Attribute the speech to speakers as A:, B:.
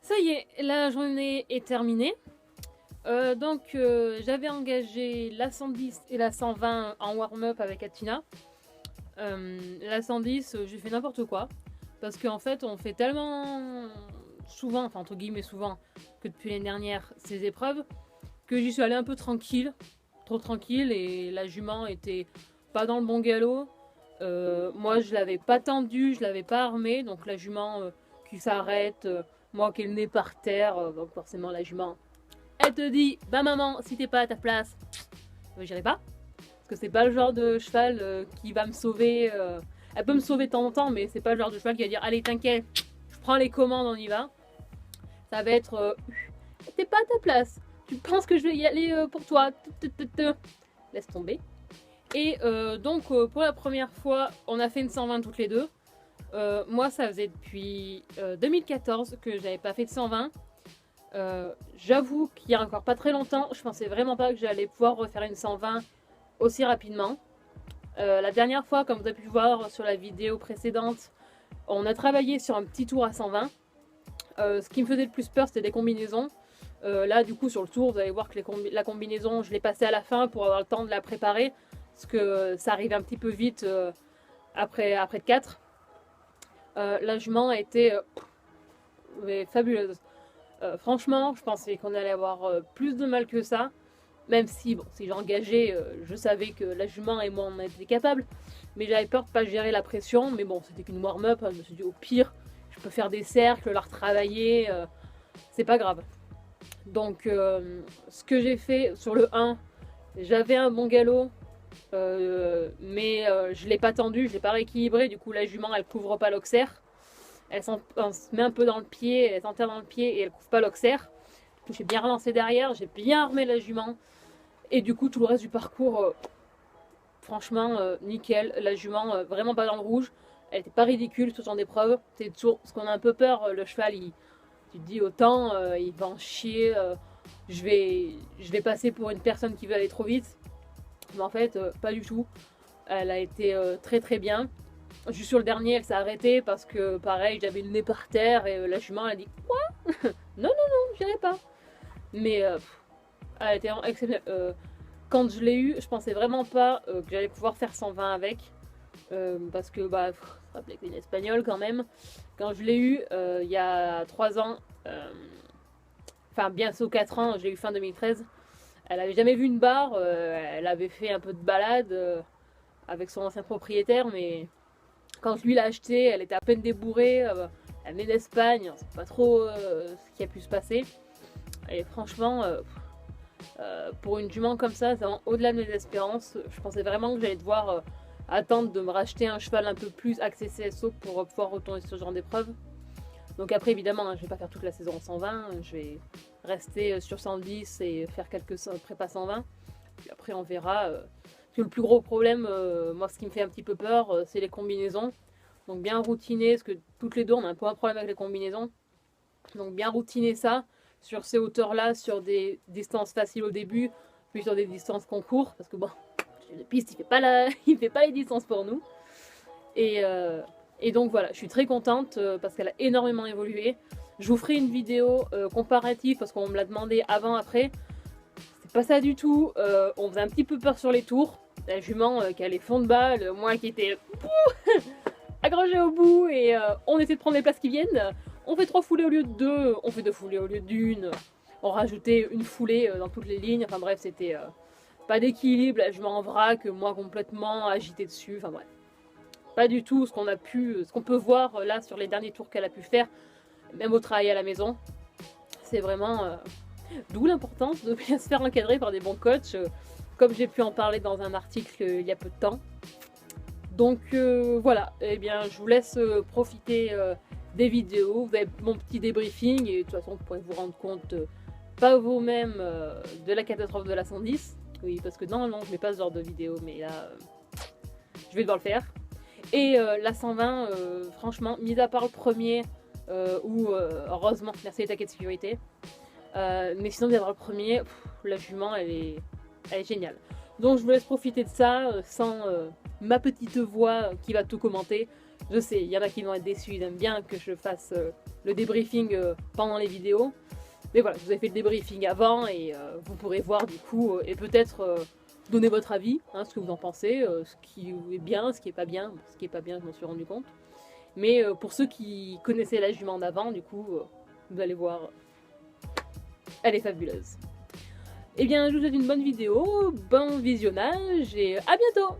A: Ça y est, la journée est terminée. J'avais engagé la 110 et la 120 en warm-up avec Atina. La 110, j'ai fait n'importe quoi. Parce qu'en fait, on fait tellement souvent, enfin entre guillemets souvent, que depuis l'année dernière, ces épreuves, que j'y suis allée un peu tranquille. Trop tranquille, et la jument était pas dans le bon galop. Moi, je l'avais pas tendue, je l'avais pas armée. Donc la jument qui s'arrête, moi qui ai le nez par terre, donc forcément la jument elle te dit, bah maman, si t'es pas à ta place, j'irai pas. Parce que c'est pas le genre de cheval qui va me sauver. Elle peut me sauver de temps en temps, mais c'est pas le genre de cheval qui va dire, allez, t'inquiète, je prends les commandes, on y va. Ça va être, t'es pas à ta place. Tu penses que je vais y aller pour toi. Laisse tomber. Et pour la première fois, on a fait une 120 toutes les deux. Moi, ça faisait depuis 2014 que j'avais pas fait de 120. J'avoue qu'il y a encore pas très longtemps, je pensais vraiment pas que j'allais pouvoir refaire une 120 aussi rapidement. La dernière fois, comme vous avez pu voir sur la vidéo précédente, on a travaillé sur un petit tour à 120. Ce qui me faisait le plus peur, c'était des combinaisons. Là, du coup, sur le tour, vous allez voir que la combinaison, je l'ai passée à la fin pour avoir le temps de la préparer, parce que ça arrive un petit peu vite après de 4. La jument a été fabuleuse. Franchement, je pensais qu'on allait avoir plus de mal que ça. Même si, bon, si j'engageais, je savais que la jument et moi on était capables. Mais j'avais peur de pas gérer la pression. Mais bon, c'était qu'une warm-up. Hein, je me suis dit, au pire, je peux faire des cercles, la retravailler. C'est pas grave. Ce que j'ai fait sur le 1, j'avais un bon galop. Mais je l'ai pas tendu, je l'ai pas rééquilibré. Du coup, la jument, elle couvre pas l'oxaire. Elle se met un peu dans le pied, elle s'enterre dans le pied et elle couvre pas l'oxaire. J'ai bien relancé derrière, j'ai bien armé la jument. Et du coup, tout le reste du parcours, franchement, nickel. La jument, vraiment pas dans le rouge. Elle était pas ridicule sur son épreuve. C'est toujours parce qu'on a un peu peur, le cheval, tu te dis autant, il va en chier. Je vais passer pour une personne qui veut aller trop vite. Mais en fait, pas du tout. Elle a été très très bien. Juste sur le dernier, elle s'est arrêtée parce que, pareil, j'avais le nez par terre et la jument, elle a dit quoi. Non, non, non, j'irai pas. Mais elle était vraiment exceptionnelle. Quand je l'ai eu, je pensais vraiment pas que j'allais pouvoir faire 120 avec. Parce que, bah, ça rappelait une espagnole quand même. Quand je l'ai eu il y a 3 ans, enfin bientôt 4 ans, je l'ai eu fin 2013. Elle avait jamais vu une barre, elle avait fait un peu de balade avec son ancien propriétaire, mais quand je lui l'ai achetée, elle était à peine débourrée, elle venait d'Espagne, on sait pas trop ce qui a pu se passer. Et franchement, pour une jument comme ça, c'est vraiment au-delà de mes espérances. Je pensais vraiment que j'allais devoir attendre de me racheter un cheval un peu plus axé CSO pour pouvoir retourner sur ce genre d'épreuve. Donc après, évidemment, je vais pas faire toute la saison en 120, je vais rester sur 110 et faire quelques prépas 120. Puis après, on verra. Que le plus gros problème, moi, ce qui me fait un petit peu peur, c'est les combinaisons. Donc bien routiner, parce que toutes les deux, on a un peu un problème avec les combinaisons. Donc bien routiner ça sur ces hauteurs-là, sur des distances faciles au début, puis sur des distances qu'on court, parce que bon, le piste, il fait pas les distances pour nous. Et, euh, et donc voilà, je suis très contente parce qu'elle a énormément évolué. Je vous ferai une vidéo comparative parce qu'on me l'a demandé avant-après. C'est pas ça du tout. On faisait un petit peu peur sur les tours. La jument qui allait fond de balle, moi qui était accroché au bout et on essaie de prendre les places qui viennent. On fait 3 foulées au lieu de 2, on fait 2 foulées au lieu d'une. On rajoutait une foulée dans toutes les lignes. Enfin bref, c'était pas d'équilibre. La jument en vrac, moi complètement agité dessus. Enfin bref, pas du tout ce qu'on peut voir là sur les derniers tours qu'elle a pu faire, même au travail à la maison. C'est vraiment d'où l'importance de bien se faire encadrer par des bons coachs, comme j'ai pu en parler dans un article il y a peu de temps. Donc voilà, eh bien, je vous laisse profiter des vidéos, vous avez mon petit débriefing et de toute façon vous pourrez vous rendre compte pas vous-même de la catastrophe de la 110. Oui, parce que normalement je mets pas ce genre de vidéo, mais là je vais devoir le faire. Et la 120, franchement, mis à part le premier, où heureusement, merci les taquets de sécurité, mais sinon, mis à part le premier, la jument, elle est géniale. Donc je vous laisse profiter de ça sans ma petite voix qui va tout commenter. Je sais, il y en a qui vont être déçus, ils aiment bien que je fasse le débriefing pendant les vidéos. Mais voilà, je vous ai fait le débriefing avant et vous pourrez voir du coup et peut-être donner votre avis, hein, ce que vous en pensez, ce qui est bien, ce qui est pas bien. Ce qui est pas bien, je m'en suis rendu compte. Mais pour ceux qui connaissaient la jument d'avant, du coup, vous allez voir, elle est fabuleuse. Eh bien, je vous souhaite une bonne vidéo, bon visionnage et à bientôt!